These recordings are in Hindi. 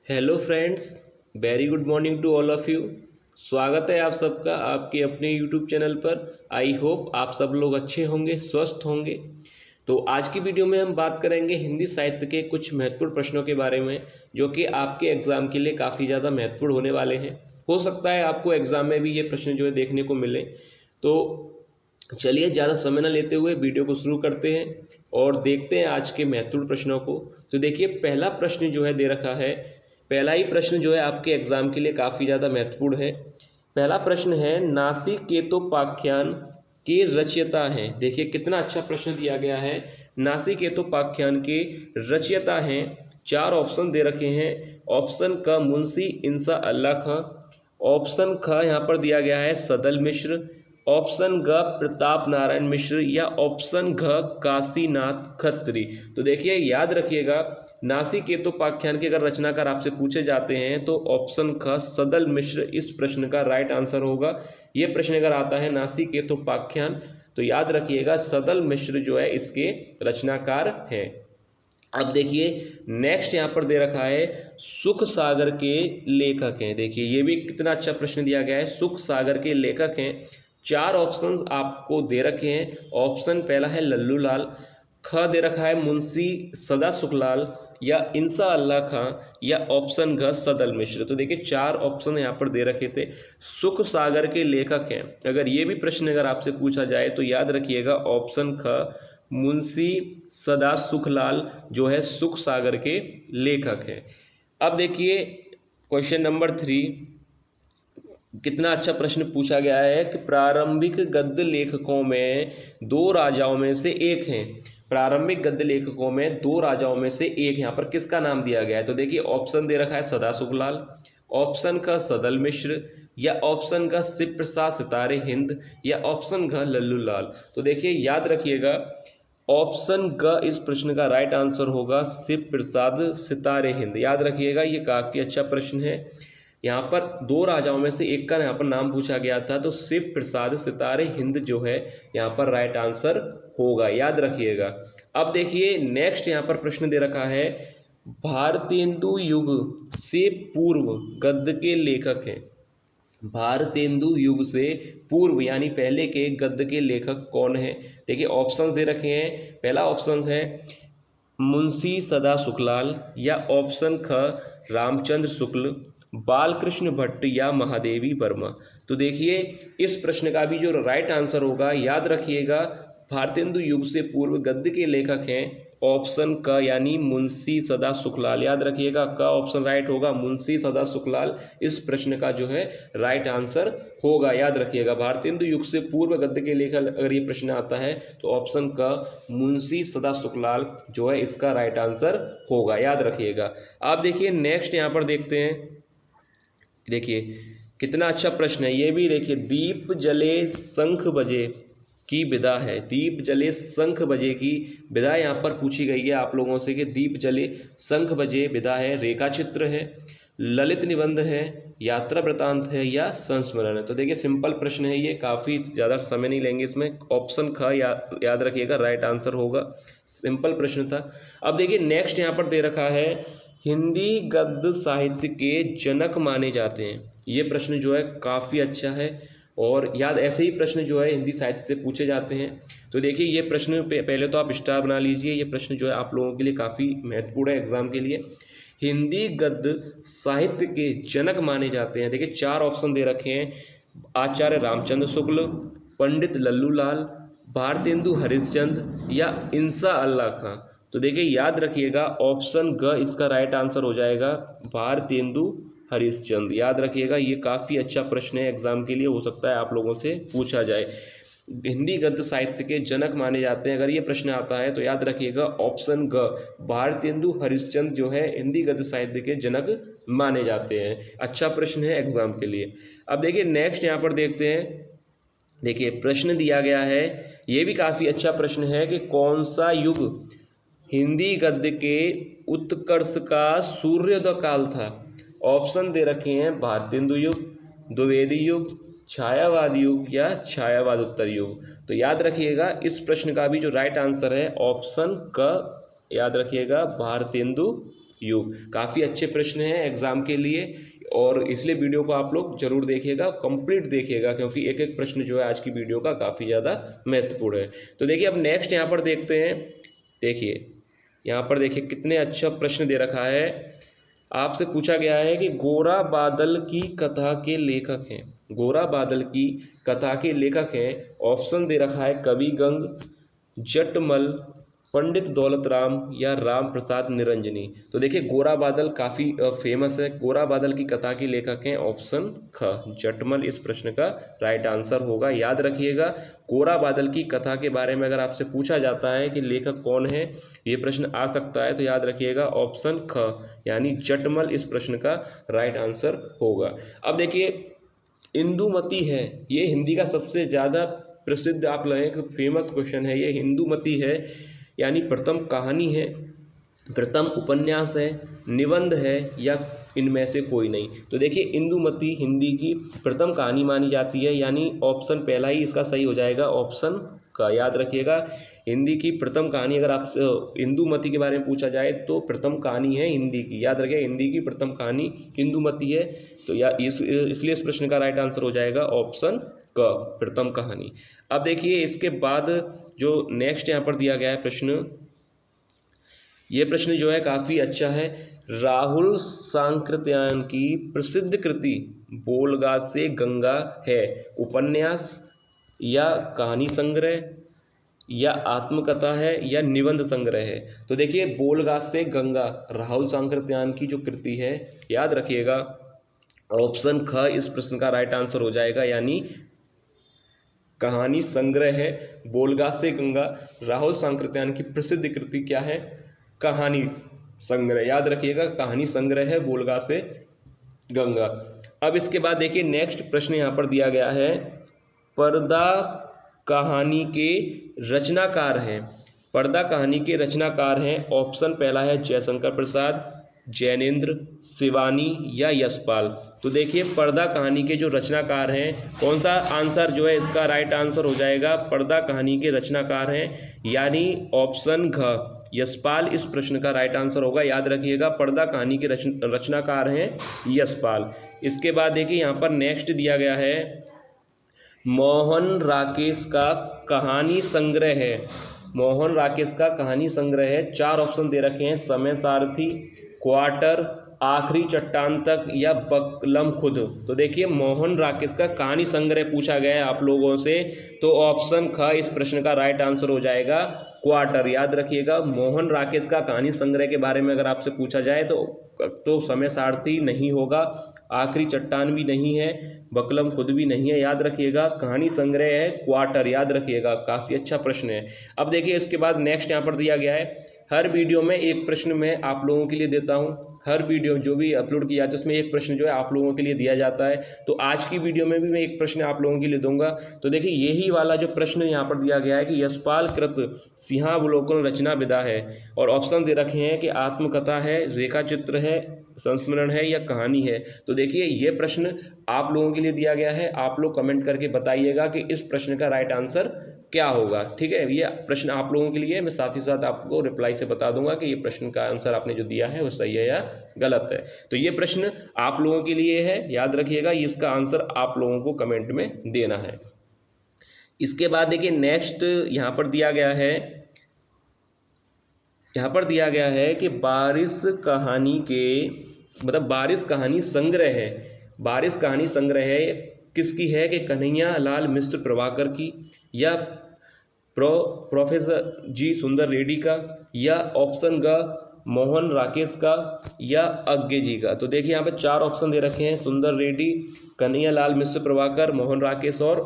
Hello friends, very good morning to all of you. स्वागत है आप सबका आपके अपने यूट्यूब चैनल पर। आई होप आप सब लोग अच्छे होंगे, स्वस्थ होंगे। तो आज की वीडियो में हम बात करेंगे हिंदी साहित्य के कुछ महत्वपूर्ण प्रश्नों के बारे में, जो कि आपके एग्ज़ाम के लिए काफ़ी ज़्यादा महत्वपूर्ण होने वाले हैं। हो सकता है आपको एग्ज़ाम में भी ये प्रश्न जो है देखने को मिले। तो चलिए ज़्यादा समय न लेते हुए वीडियो को शुरू करते हैं और देखते हैं आज के महत्वपूर्ण प्रश्नों को। तो देखिए, पहला प्रश्न जो है दे रखा है, पहला ही प्रश्न जो है आपके एग्जाम के लिए काफ़ी ज़्यादा महत्वपूर्ण है। पहला प्रश्न है, नासिकेतोपाख्यान के रचयिता हैं। देखिए कितना अच्छा प्रश्न दिया गया है। नासिकेतोपाख्यान के रचयिता हैं, चार ऑप्शन दे रखे हैं। ऑप्शन क मुंशी इंसा अल्लाह खां, ऑप्शन ख यहाँ पर दिया गया है सदल मिश्र, ऑप्शन ग प्रताप नारायण मिश्र या ऑप्शन घ काशीनाथ खत्री। तो देखिए याद रखिएगा, नासिकेतोपाख्यान के अगर रचनाकार आपसे पूछे जाते हैं तो ऑप्शन ख सदल मिश्र इस प्रश्न का राइट आंसर होगा। ये प्रश्न अगर आता है नासिकेतोपाख्यान तो याद रखिएगा सदल मिश्र जो है इसके रचनाकार हैं। अब देखिए नेक्स्ट यहाँ पर दे रखा है, सुख सागर के लेखक हैं। देखिए ये भी कितना अच्छा प्रश्न दिया गया है, सुख सागर के लेखक हैं। चार ऑप्शंस आपको दे रखे हैं। ऑप्शन पहला है लल्लू लाल, ख दे रखा है मुंशी सदा सुखलाल या इंसा अल्लाह खां या ऑप्शन घ सदल मिश्र। तो देखिए चार ऑप्शन यहाँ पर दे रखे थे। सुख सागर के लेखक हैं, अगर ये भी प्रश्न अगर आपसे पूछा जाए तो याद रखिएगा ऑप्शन ख मुंशी सदा सुखलाल जो है सुख सागर के लेखक हैं। अब देखिए क्वेश्चन नंबर 3, कितना अच्छा प्रश्न पूछा गया है कि प्रारंभिक गद्य लेखकों में दो राजाओं में से एक हैं। प्रारंभिक गद्य लेखकों में दो राजाओं में से एक यहाँ पर किसका नाम दिया गया है। तो देखिए ऑप्शन दे रखा है सदा सुखलाल, ऑप्शन का सदल मिश्र या ऑप्शन का शिव प्रसाद सितारे हिंद या ऑप्शन घ लल्लू लाल। तो देखिए याद रखिएगा ऑप्शन ग इस प्रश्न का राइट आंसर होगा, शिव प्रसाद सितारे हिंद। याद रखिएगा ये काफी अच्छा प्रश्न है। यहाँ पर दो राजाओं में से एक का यहाँ पर नाम पूछा गया था, तो शिव प्रसाद सितारे हिंद जो है यहाँ पर राइट आंसर होगा, याद रखिएगा। अब देखिए नेक्स्ट यहाँ पर प्रश्न दे रखा है, भारतेंदु युग से पूर्व गद्य के लेखक हैं। भारतेंदु युग से पूर्व यानी पहले के गद्य के लेखक कौन है। देखिए ऑप्शन दे रखे हैं। पहला ऑप्शन है मुंशी सदा सुखलाल या ऑप्शन ख रामचंद्र शुक्ल, बालकृष्ण भट्ट या महादेवी वर्मा। तो देखिए इस प्रश्न का भी जो राइट आंसर होगा, याद रखिएगा भारतेंदु युग से पूर्व गद्य के लेखक हैं ऑप्शन क यानी मुंशी सदा सुखलाल। याद रखिएगा क ऑप्शन राइट होगा, मुंशी सदा सुखलाल इस प्रश्न का जो है राइट आंसर होगा। याद रखिएगा भारतेंदु युग से पूर्व गद्य के लेखक अगर ये प्रश्न आता है तो ऑप्शन क मुंशी सदा सुखलाल जो है इसका राइट आंसर होगा, याद रखिएगा। आप देखिए नेक्स्ट यहाँ पर देखते हैं, देखिए कितना अच्छा प्रश्न है ये भी। देखिए दीप जले शंख बजे की विधा है। दीप जले शंख बजे की विधा यहाँ पर पूछी गई है आप लोगों से कि दीप जले शंख बजे विधा है, रेखा चित्र है, ललित निबंध है, यात्रा वृतांत है या संस्मरण है। तो देखिए सिंपल प्रश्न है ये, काफ़ी ज़्यादा समय नहीं लेंगे इसमें। ऑप्शन ख याद रखिएगा राइट आंसर होगा, सिंपल प्रश्न था। अब देखिए नेक्स्ट यहाँ पर दे रखा है, हिंदी गद्य साहित्य के जनक माने जाते हैं। ये प्रश्न जो है काफ़ी अच्छा है और याद ऐसे ही प्रश्न जो है हिंदी साहित्य से पूछे जाते हैं। तो देखिए ये प्रश्न पहले तो आप स्टार बना लीजिए, ये प्रश्न जो है आप लोगों के लिए काफ़ी महत्वपूर्ण है एग्जाम के लिए। हिंदी गद्य साहित्य के जनक माने जाते हैं। देखिए चार ऑप्शन दे रखे हैं, आचार्य रामचंद्र शुक्ल, पंडित लल्लू लाल, भारतेंदु हरिश्चंद्र या इंसा अल्लाह खां। तो देखिए याद रखिएगा ऑप्शन ग इसका राइट आंसर हो जाएगा, भारतेंदु हरिश्चंद्र। याद रखिएगा ये काफ़ी अच्छा प्रश्न है एग्जाम के लिए, हो सकता है आप लोगों से पूछा जाए। हिंदी गद्य साहित्य के जनक माने जाते हैं, अगर ये प्रश्न आता है तो याद रखिएगा ऑप्शन ग भारतेंदु हरिश्चंद्र जो है हिंदी गद्य साहित्य के जनक माने जाते हैं। अच्छा प्रश्न है एग्जाम के लिए। अब देखिए नेक्स्ट यहाँ पर देखते हैं, देखिए प्रश्न दिया गया है, ये भी काफ़ी अच्छा प्रश्न है कि कौन सा युग हिंदी गद्य के उत्कर्ष का सूर्योदय काल था। ऑप्शन दे रखे हैं भारतेंदु युग, द्विवेदी युग, छायावाद युग या छायावाद उत्तर युग। तो याद रखिएगा इस प्रश्न का भी जो राइट आंसर है ऑप्शन क, याद रखिएगा भारतेंदु युग। काफ़ी अच्छे प्रश्न हैं एग्जाम के लिए, और इसलिए वीडियो को आप लोग जरूर देखिएगा, कंप्लीट देखिएगा, क्योंकि एक एक प्रश्न जो है आज की वीडियो का काफ़ी ज़्यादा महत्वपूर्ण है। तो देखिए अब नेक्स्ट यहाँ पर देखते हैं। देखिए यहाँ पर देखिए कितने अच्छा प्रश्न दे रखा है। आपसे पूछा गया है कि गोरा बादल की कथा के लेखक हैं। गोरा बादल की कथा के लेखक हैं। ऑप्शन दे रखा है कवि गंग, जटमल, पंडित दौलत राम या राम प्रसाद निरंजनी। तो देखिए गोरा बादल काफ़ी फेमस है। गोरा बादल की कथा के लेखक हैं ऑप्शन ख, जटमल इस प्रश्न का राइट आंसर होगा। याद रखिएगा, गोरा बादल की कथा के बारे में अगर आपसे पूछा जाता है कि लेखक कौन है, ये प्रश्न आ सकता है, तो याद रखिएगा ऑप्शन ख यानी जटमल इस प्रश्न का राइट आंसर होगा। अब देखिए इंदुमती है, ये हिंदी का सबसे ज़्यादा प्रसिद्ध आप लोगों का फेमस क्वेश्चन है। ये इंदुमती है यानी प्रथम कहानी है, प्रथम उपन्यास है, निबंध है, या इनमें से कोई नहीं। तो देखिए इंदुमती हिंदी की प्रथम कहानी मानी जाती है, यानी ऑप्शन पहला ही इसका सही हो जाएगा, ऑप्शन का। याद रखिएगा हिंदी की प्रथम कहानी, अगर आप इंदुमती के बारे में पूछा जाए तो प्रथम कहानी है हिंदी की। याद रखिए हिंदी की प्रथम कहानी इंदुमती है। तो इसलिए इस प्रश्न का राइट आंसर हो जाएगा ऑप्शन क, प्रथम कहानी। अब देखिए इसके बाद जो नेक्स्ट यहाँ पर दिया गया है प्रश्न, ये प्रश्न जो है काफ़ी अच्छा है। राहुल सांकृत्यायन की प्रसिद्ध कृति बोलगा से गंगा है। उपन्यास या कहानी संग्रह या आत्मकथा है या निबंध संग्रह है। तो देखिए बोलगा से गंगा राहुल सांकृत्यायन की जो कृति है, याद रखिएगा ऑप्शन ख इस प्रश्न का राइट आंसर हो जाएगा, यानी कहानी संग्रह है। बोलगा से गंगा राहुल सांकृत्यायन की प्रसिद्ध कृति क्या है, कहानी संग्रह। याद रखिएगा कहानी संग्रह है बोलगा से गंगा। अब इसके बाद देखिए नेक्स्ट प्रश्न यहाँ पर दिया गया है, पर्दा कहानी के रचनाकार हैं। पर्दा कहानी के रचनाकार हैं। ऑप्शन पहला है जयशंकर प्रसाद, जैनेन्द्र, शिवानी या यशपाल। तो देखिए पर्दा कहानी के जो रचनाकार हैं, कौन सा आंसर जो है इसका राइट आंसर हो जाएगा, पर्दा कहानी के रचनाकार हैं, यानी ऑप्शन घ यशपाल इस प्रश्न का राइट आंसर होगा। याद रखिएगा पर्दा कहानी के रचनाकार हैं यशपाल। इसके बाद देखिए यहाँ पर नेक्स्ट दिया गया है, मोहन राकेश का कहानी संग्रह है। मोहन राकेश का कहानी संग्रह है। 4 ऑप्शन दे रखे हैं, समय सारथी, क्वार्टर, आखिरी चट्टान तक या बकलम खुद। तो देखिए मोहन राकेश का कहानी संग्रह पूछा गया है आप लोगों से, तो ऑप्शन ख इस प्रश्न का राइट आंसर हो जाएगा, क्वार्टर। याद रखिएगा मोहन राकेश का कहानी संग्रह के बारे में अगर आपसे पूछा जाए तो समय सारथी नहीं होगा, आखिरी चट्टान भी नहीं है, बकलम खुद भी नहीं है। याद रखिएगा कहानी संग्रह है क्वार्टर। याद रखिएगा काफ़ी अच्छा प्रश्न है। अब देखिए इसके बाद नेक्स्ट यहाँ पर दिया गया है, हर वीडियो में एक प्रश्न मैं आप लोगों के लिए देता हूं। हर वीडियो जो भी अपलोड किया जाता है उसमें एक प्रश्न जो है आप लोगों के लिए दिया जाता है। तो आज की वीडियो में भी मैं एक प्रश्न आप लोगों के लिए दूंगा। तो देखिए यही वाला जो प्रश्न यहाँ पर दिया गया है कि यशपाल कृत सिंहावलोकन रचना विधा है, और ऑप्शन दे रखे हैं कि आत्मकथा है, रेखा चित्र है, संस्मरण है या कहानी है। तो देखिए ये प्रश्न आप लोगों के लिए दिया गया है। आप लोग कमेंट करके बताइएगा कि इस प्रश्न का राइट आंसर क्या होगा। ठीक है, ये प्रश्न आप लोगों के लिए, मैं साथ ही साथ आपको रिप्लाई से बता दूंगा कि ये प्रश्न का आंसर आपने जो दिया है वो सही है या गलत है। तो ये प्रश्न आप लोगों के लिए है, याद रखिएगा इसका आंसर आप लोगों को कमेंट में देना है। इसके बाद देखिए नेक्स्ट यहाँ पर दिया गया है, यहाँ पर दिया गया है कि बारिश कहानी के मतलब बारिश कहानी संग्रह है। बारिश कहानी संग्रह है किसकी है, कि कन्हैया लाल मिश्र प्रभाकर की, या प्रोफेसर जी सुंदर रेड्डी का, या ऑप्शन ग मोहन राकेश का, या अज्ञे जी का। तो देखिए यहाँ पे 4 ऑप्शन दे रखे हैं, सुंदर रेड्डी, कन्हैया लाल मिश्र प्रभाकर, मोहन राकेश और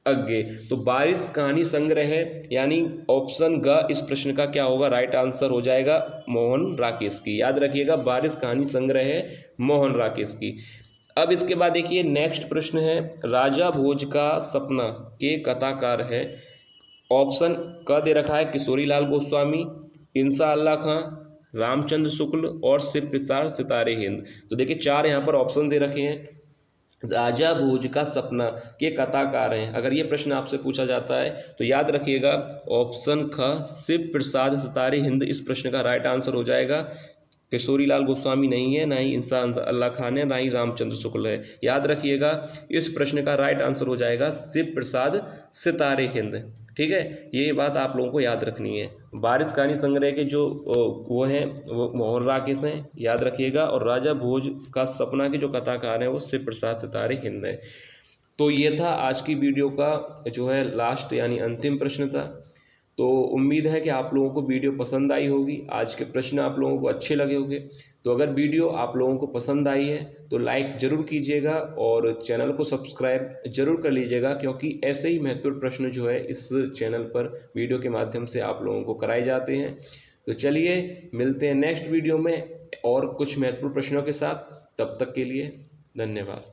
अज्ञे। तो बारिश कहानी संग्रह है, यानी ऑप्शन ग इस प्रश्न का क्या होगा, राइट आंसर हो जाएगा मोहन राकेश की। याद रखिएगा बारिश कहानी संग्रह है मोहन राकेश की। अब इसके बाद देखिए नेक्स्ट प्रश्न है, राजा भोज का सपना के कथाकार है। ऑप्शन क दे रखा है किशोरी लाल गोस्वामी, इंसा अल्लाह खां, रामचंद्र शुक्ल और शिव प्रसाद सितारे हिंद। तो देखिए 4 यहाँ पर ऑप्शन दे रखे हैं, राजा भोज का सपना के कथाकार हैं। अगर ये प्रश्न आपसे पूछा जाता है तो याद रखिएगा ऑप्शन ख शिव प्रसाद सितारे हिंद इस प्रश्न का राइट आंसर हो जाएगा। किशोरीलाल गोस्वामी नहीं है, ना ही इंसान अल्लाह खान है, ना ही रामचंद्र शुक्ल है। याद रखिएगा, इस प्रश्न का राइट आंसर हो जाएगा शिव प्रसाद सितारे हिंद। ठीक है, ये बात आप लोगों को याद रखनी है। बारिश कहानी संग्रह के जो वो हैं वो मोहन राकेश हैं, याद रखिएगा। और राजा भोज का सपना के जो कथाकार हैं वो शिव प्रसाद सितारे हिंद है। तो ये था आज की वीडियो का जो है लास्ट यानी अंतिम प्रश्न था। तो उम्मीद है कि आप लोगों को वीडियो पसंद आई होगी, आज के प्रश्न आप लोगों को अच्छे लगे होंगे। तो अगर वीडियो आप लोगों को पसंद आई है तो लाइक जरूर कीजिएगा और चैनल को सब्सक्राइब जरूर कर लीजिएगा, क्योंकि ऐसे ही महत्वपूर्ण प्रश्न जो है इस चैनल पर वीडियो के माध्यम से आप लोगों को कराए जाते हैं। तो चलिए मिलते हैं नेक्स्ट वीडियो में और कुछ महत्वपूर्ण प्रश्नों के साथ। तब तक के लिए धन्यवाद।